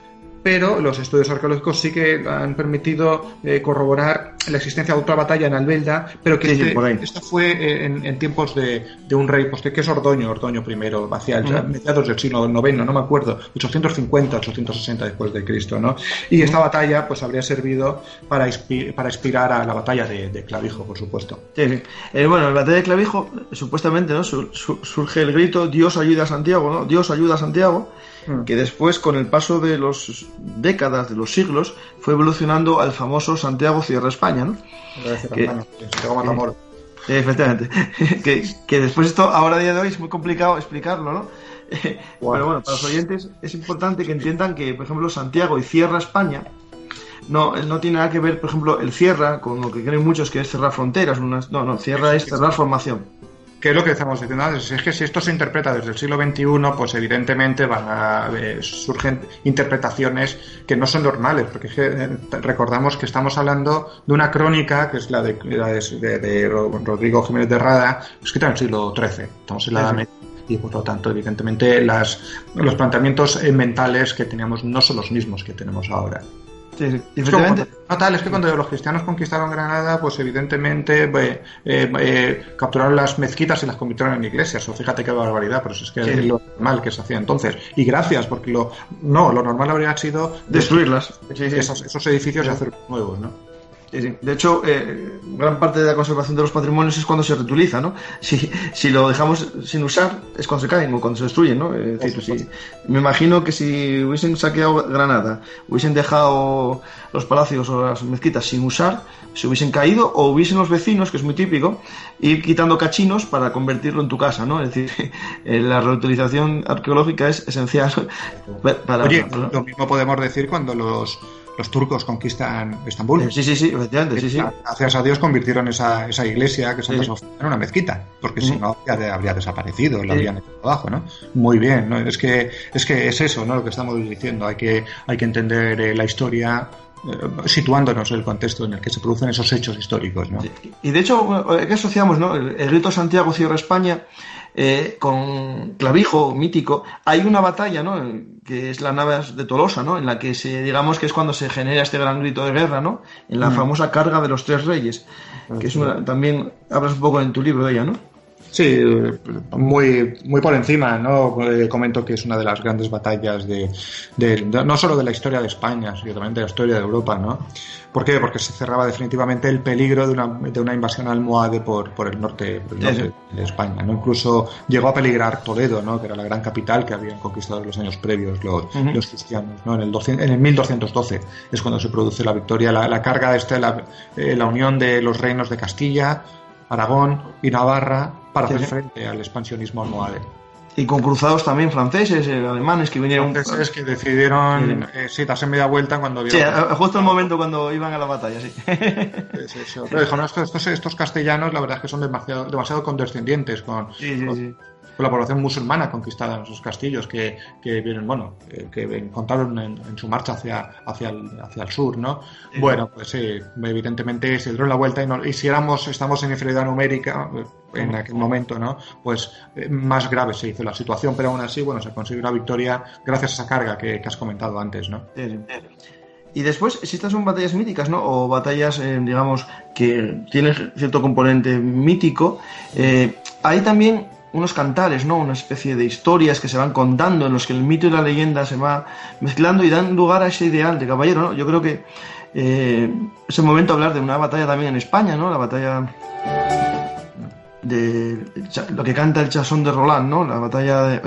pero los estudios arqueológicos sí que han permitido corroborar la existencia de otra batalla en Albelda, pero que esta fue en tiempos de un rey que es Ordoño I, hacia mediados del siglo IX, no me acuerdo, 850, 860 después de Cristo, ¿no? Y esta batalla pues habría servido para inspirar a la batalla de Clavijo, por supuesto. Sí. Bueno, en la batalla de Clavijo, supuestamente, ¿no? Surge el grito Dios ayuda a Santiago, ¿no? Dios ayuda a Santiago, que después, con el paso de las décadas, de los siglos, fue evolucionando al famoso Santiago cierra España, ¿no? Efectivamente. que después esto, ahora a día de hoy, es muy complicado explicarlo, ¿no? Pero bueno, para los oyentes es importante que entiendan que, por ejemplo, Santiago y cierra España no tiene nada que ver, por ejemplo, el cierra con lo que creen muchos que es cerrar fronteras. Cierra es cerrar formación. Que es lo que estamos diciendo antes, es que si esto se interpreta desde el siglo XXI, pues evidentemente surgen interpretaciones que no son normales, porque es que recordamos que estamos hablando de una crónica que es la de Rodrigo Jiménez de Rada, escrita en el siglo XIII, estamos en la Edad Media, y por lo tanto, evidentemente, los planteamientos mentales que teníamos no son los mismos que tenemos ahora. Sí. Es que cuando los cristianos conquistaron Granada, pues evidentemente capturaron las mezquitas y las convirtieron en iglesias. O fíjate qué barbaridad, pero es que es lo normal que se hacía entonces. Y gracias, porque lo normal habría sido destruirlas. Esos edificios y hacerlos nuevos, ¿no? Sí. De hecho, gran parte de la conservación de los patrimonios es cuando se reutiliza, ¿no? Si lo dejamos sin usar, es cuando se caen o cuando se destruyen, ¿no? Es decir, me imagino que si hubiesen saqueado Granada, hubiesen dejado los palacios o las mezquitas sin usar, se hubiesen caído, o hubiesen los vecinos, que es muy típico, ir quitando cachinos para convertirlo en tu casa, ¿no? Es decir, la reutilización arqueológica es esencial lo mismo podemos decir cuando los turcos conquistan Estambul. Sí, efectivamente, sí. Gracias a Dios convirtieron esa iglesia que es Santa Sofía en una mezquita, porque si no habría desaparecido, la habrían hecho abajo, ¿no? Muy bien, ¿no? Es que es eso, ¿no? Lo que estamos diciendo, hay que entender la historia situándonos en el contexto en el que se producen esos hechos históricos, ¿no? Sí. Y de hecho, ¿qué asociamos, no? El grito Santiago cierra España con Clavijo, mítico. Hay una batalla, ¿no? Que es la Navas de Tolosa, ¿no? En la que digamos que es cuando se genera este gran grito de guerra, ¿no? En la famosa carga de los tres reyes, que es también hablas un poco en tu libro de ella, ¿no? Sí, muy por encima, ¿no? Comento que es una de las grandes batallas no solo de la historia de España, sino también de la historia de Europa, ¿no? ¿Por qué? Porque se cerraba definitivamente el peligro de una invasión almohade por el norte de España, ¿no? Incluso llegó a peligrar Toledo, ¿no? Que era la gran capital que habían conquistado en los años previos los cristianos, ¿no? En el 1212 es cuando se produce la victoria, la carga la unión de los reinos de Castilla, Aragón y Navarra para hacer frente al expansionismo almohade. Y con cruzados también franceses, alemanes que vinieron. Franceses que decidieron darse media vuelta cuando vieron. Sí, justo el momento cuando iban a la batalla, sí. Pero dijo, no, estos castellanos, la verdad es que son demasiado condescendientes con la población musulmana conquistada en esos castillos que vienen, que encontraron en su marcha hacia el sur, ¿no? Sí. Bueno, pues sí, evidentemente se dieron la vuelta y si estamos en inferioridad numérica en aquel momento, ¿no? Pues más grave se hizo la situación, pero aún así, se consiguió una victoria gracias a esa carga que has comentado antes, ¿no? Sí. Y después, si estas son batallas míticas, ¿no? O batallas, digamos, que tienen cierto componente mítico, hay también unos cantares, ¿no? Una especie de historias que se van contando en los que el mito y la leyenda se va mezclando y dan lugar a ese ideal de caballero, ¿no? Yo creo que es el momento de hablar de una batalla también en España, ¿no? La batalla de lo que canta el Chasón de Roland, ¿no? La batalla de...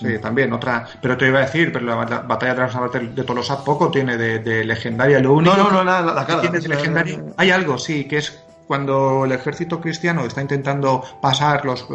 Sí, también otra. Pero te iba a decir, pero la batalla de las navas de Tolosa poco tiene de legendaria. Lo único No, nada, la que cara. tiene de legendaria, hay algo, sí, que es cuando el ejército cristiano está intentando pasar los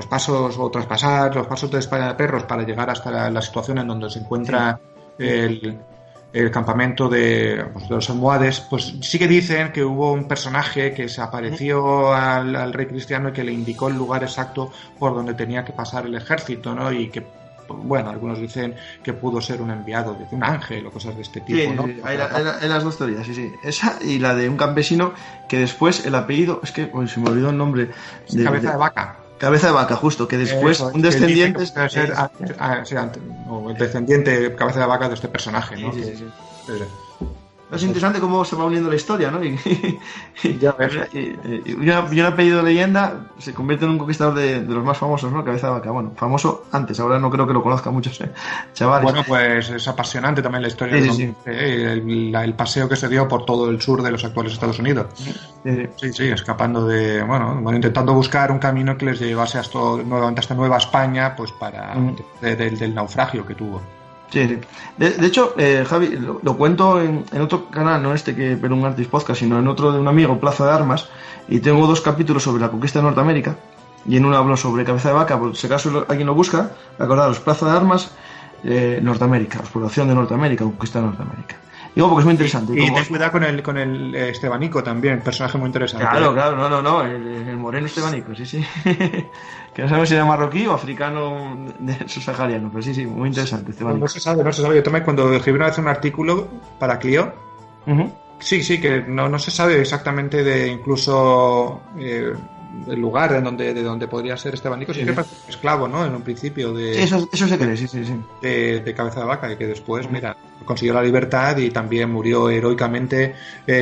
pasos o traspasar los pasos de España de Perros para llegar hasta la situación en donde se encuentra el campamento de los almohades, pues sí que dicen que hubo un personaje que se apareció al rey cristiano y que le indicó el lugar exacto por donde tenía que pasar el ejército, ¿no? Y que, bueno, algunos dicen que pudo ser un enviado, un ángel o cosas de este tipo, Sí, ¿no? hay las dos teorías, sí. Esa y la de un campesino que después el apellido, es que se me olvidó el nombre. Cabeza de vaca. Cabeza de vaca, justo, que después un descendiente... Que ser el descendiente cabeza de vaca de este personaje, ¿no? Sí. Es interesante cómo se va uniendo la historia, ¿no? Y un apellido de leyenda se convierte en un conquistador de los más famosos, ¿no? Cabeza de vaca. Bueno, famoso antes, ahora no creo que lo conozcan muchos chavales. Bueno, pues es apasionante también la historia el paseo que se dio por todo el sur de los actuales Estados Unidos. Sí, escapando intentando buscar un camino que les llevase hasta Nueva España, pues para del naufragio que tuvo. Sí. De hecho, Javi, lo cuento en otro canal, no este que Perú Artis Podcast, sino en otro de un amigo, Plaza de Armas, y tengo 2 capítulos sobre la conquista de Norteamérica, y en uno hablo sobre Cabeza de Vaca, por si acaso alguien lo busca, acordaros, Plaza de Armas, Norteamérica, exploración de Norteamérica, conquista de Norteamérica. Digo porque es muy interesante. Y ten cuidado con el Estebanico también, personaje muy interesante. Claro, no, el moreno Estebanico, sí. Que no sabemos si era marroquí o africano subsahariano, pero sí, muy interesante Estebanico. No se sabe. Yo también cuando escribí una vez un artículo para Clio, sí, que no se sabe exactamente de incluso... el lugar de donde podría ser Estebanico, sí que parece esclavo, ¿no? En un principio de... Sí, eso se cree, sí. De Cabeza de Vaca, y que después, consiguió la libertad y también murió heroicamente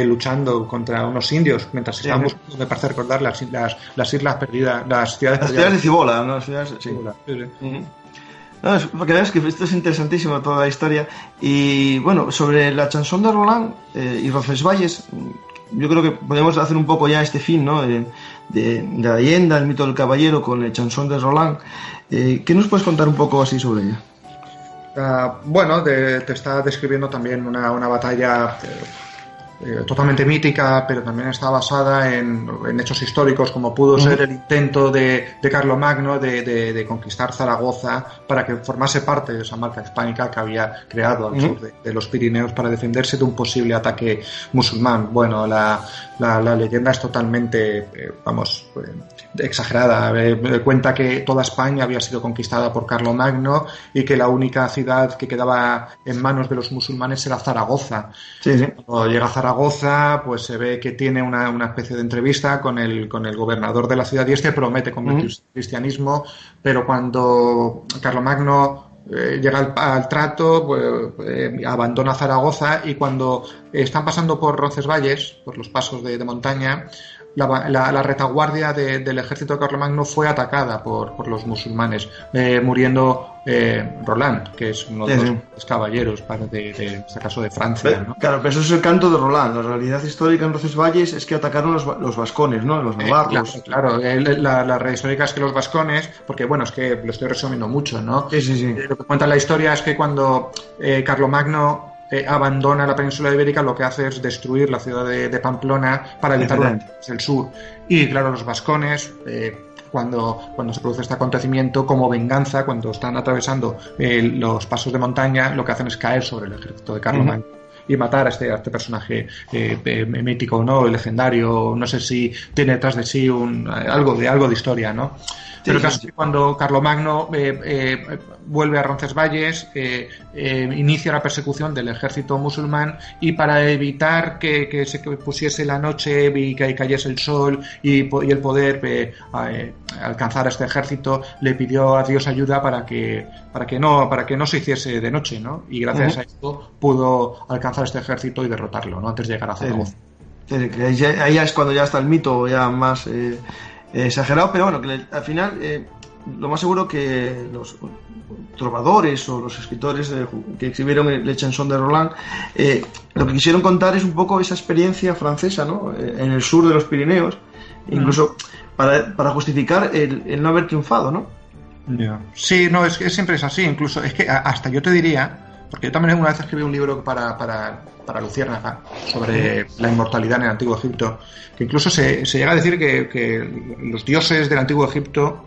luchando contra unos indios, mientras estaban buscando, me parece recordar, las islas perdidas, las ciudades perdidas. Las ciudades de Cibola, ¿no? Las ciudades, sí. No, porque veas que esto es interesantísimo toda la historia. Y bueno, sobre la chanson de Roland y Roncesvalles, yo creo que podemos hacer un poco ya este fin, ¿no? De la leyenda, el mito del caballero con el chanson de Roland. ¿Qué nos puedes contar un poco así sobre ella? Te está describiendo también una batalla totalmente mítica, pero también está basada en hechos históricos, como pudo ser el intento de Carlomagno de conquistar Zaragoza para que formase parte de esa marca hispánica que había creado al sur de los Pirineos para defenderse de un posible ataque musulmán. Bueno, la leyenda es totalmente, exagerada. Cuenta que toda España había sido conquistada por Carlomagno y que la única ciudad que quedaba en manos de los musulmanes era Zaragoza. Cuando llega a Zaragoza, pues se ve que tiene una especie de entrevista con el gobernador de la ciudad y promete convertirse en cristianismo, pero cuando Carlomagno llega al trato, pues, abandona Zaragoza, y cuando están pasando por Roncesvalles, por los pasos de montaña, la retaguardia del ejército de Carlomagno fue atacada por los musulmanes, muriendo Roland, que es uno de los caballeros en este caso de Francia, ¿no? Claro, pero eso es el canto de Roland. La realidad histórica en Roncesvalles es que atacaron los vascones, ¿no? Los navarros. Claro, la realidad histórica es que los vascones, porque es que lo estoy resumiendo mucho, ¿no? Sí. Lo que cuenta la historia es que cuando Carlomagno abandona la península ibérica, lo que hace es destruir la ciudad de Pamplona para evitar el sur. Y claro, los vascones, cuando se produce este acontecimiento, como venganza, cuando están atravesando los pasos de montaña, lo que hacen es caer sobre el ejército de Carlomagno y matar a este personaje mítico, ¿no? Legendario. No sé si tiene detrás de sí algo de historia, ¿no? Pero casi cuando Carlomagno vuelve a Roncesvalles, inicia la persecución del ejército musulmán, y para evitar que se pusiese la noche y que cayese el sol y el poder alcanzar a este ejército, le pidió a Dios ayuda para que no se hiciese de noche, ¿no? Y gracias a esto pudo alcanzar este ejército y derrotarlo, ¿no? Antes de llegar a Zaragoza. Ahí ya es cuando ya está el mito ya más exagerado, pero bueno, que al final lo más seguro que los trovadores o los escritores que escribieron el chanson de Roland lo que quisieron contar es un poco esa experiencia francesa, ¿no? En el sur de los Pirineos, incluso para justificar el no haber triunfado, ¿no? Yeah. Sí, no, es siempre es así. Incluso es que hasta yo te diría, porque yo también una vez escribí un libro para Luciérnaga sobre la inmortalidad en el Antiguo Egipto, que incluso se llega a decir que los dioses del Antiguo Egipto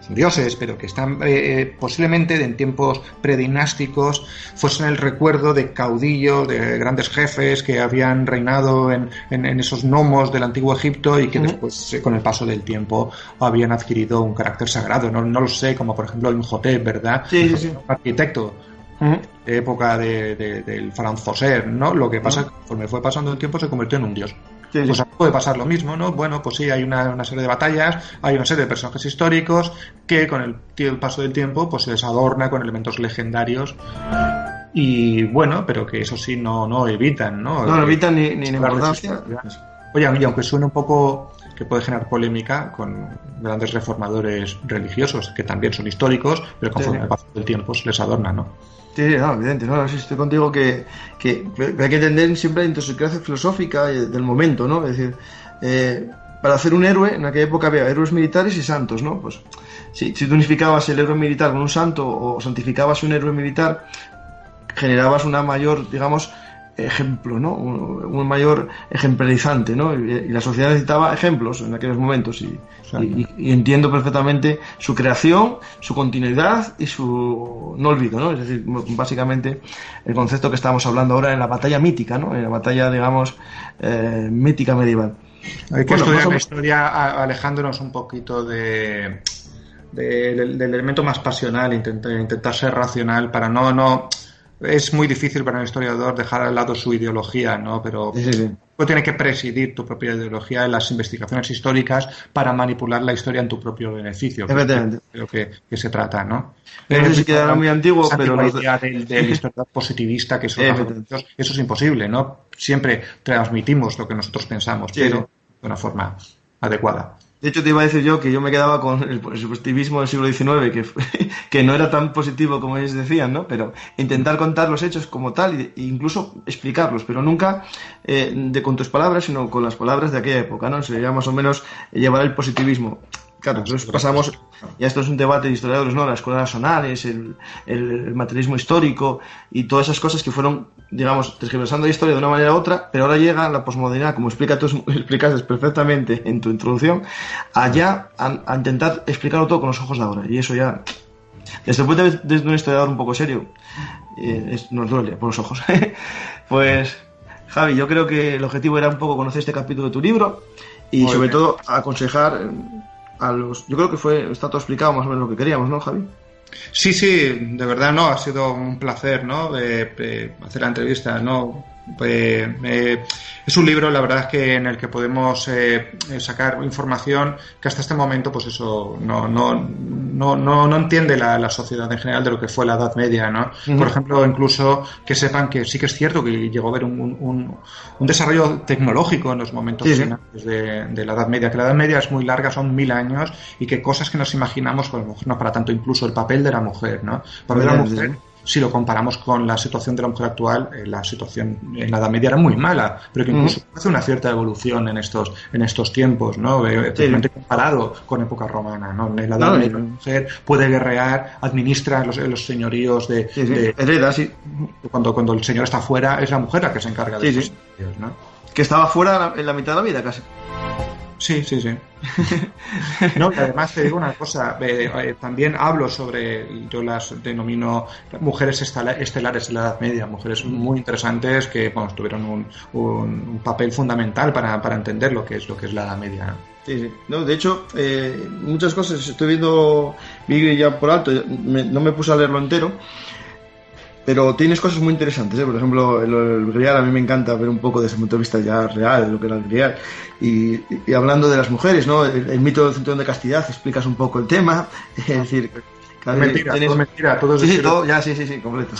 son dioses, pero que están posiblemente en tiempos predinásticos fuesen el recuerdo de caudillos, de grandes jefes que habían reinado en esos nomos del Antiguo Egipto y que después, con el paso del tiempo, habían adquirido un carácter sagrado. No lo sé, como por ejemplo Imhotep, ¿verdad? Sí, sí. Un arquitecto de época del faraón Zoser, ¿no? Lo que pasa es que conforme fue pasando el tiempo se convirtió en un dios. Sí, sí. Pues puede pasar lo mismo, ¿no? Bueno, pues sí, hay una serie de batallas, hay una serie de personajes históricos que con el paso del tiempo pues se les adorna con elementos legendarios y bueno, pero que eso sí no evitan, ¿no? No evitan ni la importancia. Oye, y aunque suene un poco que puede generar polémica con grandes reformadores religiosos que también son históricos, pero conforme el paso del tiempo se les adorna, ¿no? Sí, no, evidente, no, sí, estoy contigo que hay que entender siempre la idiosincrasia filosófica del momento, ¿no? Es decir, para hacer un héroe, en aquella época había héroes militares y santos, ¿no? Pues si tú unificabas el héroe militar con un santo o santificabas un héroe militar, generabas una mayor, digamos, ejemplo, ¿no? Un mayor ejemplarizante, ¿no? Y la sociedad necesitaba ejemplos en aquellos momentos y entiendo perfectamente su creación, su continuidad y su no olvido, ¿no? Es decir, básicamente el concepto que estamos hablando ahora en la batalla mítica, ¿no? En la batalla, digamos, mítica medieval. Hay que estudiar la historia alejándonos un poquito del elemento más pasional, intentar ser racional para no es muy difícil para un historiador dejar al lado su ideología, ¿no? Pero tú tienes que presidir tu propia ideología en las investigaciones históricas para manipular la historia en tu propio beneficio. Creo que se trata, ¿no? No sé si quedará muy antiguo, pero la idea del historiador positivista, que eso es imposible, ¿no? Siempre transmitimos lo que nosotros pensamos, pero de una forma adecuada. De hecho, te iba a decir yo que yo me quedaba con el positivismo del siglo XIX, que no era tan positivo como ellos decían, ¿no? Pero intentar contar los hechos como tal e incluso explicarlos, pero nunca con tus palabras, sino con las palabras de aquella época, ¿no? Sería más o menos llevar el positivismo. Claro, entonces pasamos, ya esto es un debate de historiadores, ¿no? Las escuelas sonales, el materialismo histórico y todas esas cosas que fueron, digamos, tergiversando la historia de una manera u otra, pero ahora llega la posmodernidad, como explicaste perfectamente en tu introducción, allá a intentar explicarlo todo con los ojos de ahora. Y eso ya, desde el punto de vista de un historiador un poco serio, nos duele por los ojos. Pues, Javi, yo creo que el objetivo era un poco conocer este capítulo de tu libro y sobre todo aconsejar yo creo que está todo explicado más o menos lo que queríamos, ¿no, Javi? Sí, de verdad, no, ha sido un placer, ¿no? Hacer la entrevista, ¿no? Es un libro, la verdad es que en el que podemos sacar información que hasta este momento, pues eso, no entiende la sociedad en general de lo que fue la Edad Media, ¿no? Por ejemplo, incluso que sepan que sí que es cierto que llegó a haber un desarrollo tecnológico en los momentos finales de la Edad Media, que la Edad Media es muy larga, son 1000 años, y que cosas que nos imaginamos, pues no para tanto, incluso el papel de la mujer, ¿no? El papel de la mujer, si lo comparamos con la situación de la mujer actual, la situación en la Edad Media era muy mala, pero que incluso hace una cierta evolución en estos tiempos, ¿no? Comparado con época romana, ¿no? En la Edad Media la mujer puede guerrear, administra los señoríos hereda, sí. Cuando el señor está fuera, es la mujer la que se encarga de esos señoríos, ¿no? Que estaba fuera en la mitad de la vida, casi. Sí. No, y además te digo una cosa, también hablo sobre, yo las denomino mujeres estelares en la Edad Media, mujeres muy interesantes que tuvieron un papel fundamental para entender lo que es la Edad Media, ¿no? Sí. No, de hecho, muchas cosas vi ya por alto, no me puse a leerlo entero. Pero tienes cosas muy interesantes, ¿eh? Por ejemplo, el Grial, a mí me encanta ver un poco desde el punto de vista ya real de lo que era el Grial. Y hablando de las mujeres, ¿no? El mito del cinturón de castidad, explicas un poco el tema. Es decir, mentira, todo es sí, completo.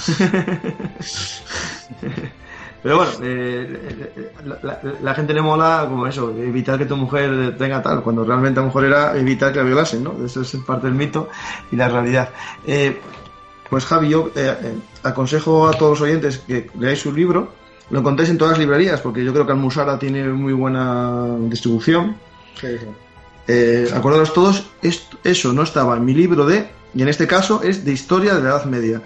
Pero bueno, la gente le mola como eso, evitar que tu mujer tenga tal, cuando realmente a lo mejor era evitar que la violasen, ¿no? Eso es parte del mito y la realidad. Pues Javi, yo aconsejo a todos los oyentes que leáis su libro, lo encontréis en todas las librerías, porque yo creo que Almusara tiene muy buena distribución. Acordaros todos, eso no estaba en mi libro de y en este caso es de historia de la Edad Media.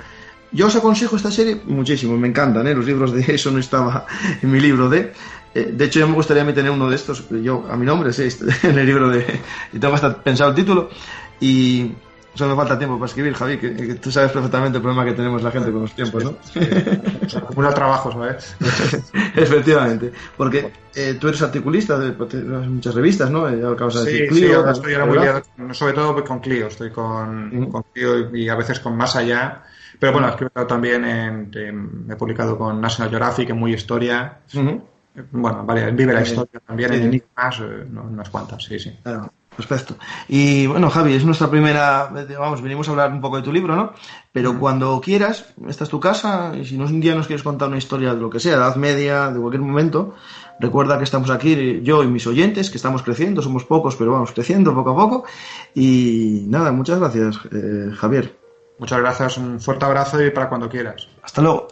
Yo os aconsejo esta serie muchísimo, me encantan, los libros de eso no estaba en mi libro de hecho, yo me gustaría a mí tener uno de estos, yo a mi nombre, sí, en el libro y tengo hasta pensado el título, y solo me falta tiempo para escribir, Javi, que tú sabes perfectamente el problema que tenemos la gente con los tiempos, ¿no? Se acumula trabajo, ¿sabes? Efectivamente, porque tú eres articulista de muchas revistas, ¿no? Acabas de decir Clio, ahora estoy muy liado, sobre todo con Clio, estoy con Clio y a veces con Más Allá, pero bueno, he escrito también, he publicado con National Geographic en Muy Historia, bueno, vale, Vive la Historia también, en Enigmas, unas cuantas, sí. Claro. Perfecto. Y bueno, Javi, es nuestra primera, venimos a hablar un poco de tu libro, ¿no? Pero cuando quieras, esta es tu casa, y si un día nos quieres contar una historia de lo que sea, de la Edad Media, de cualquier momento, recuerda que estamos aquí, yo y mis oyentes, que estamos creciendo, somos pocos, pero vamos creciendo poco a poco. Y nada, muchas gracias, Javier. Muchas gracias, un fuerte abrazo y para cuando quieras. Hasta luego.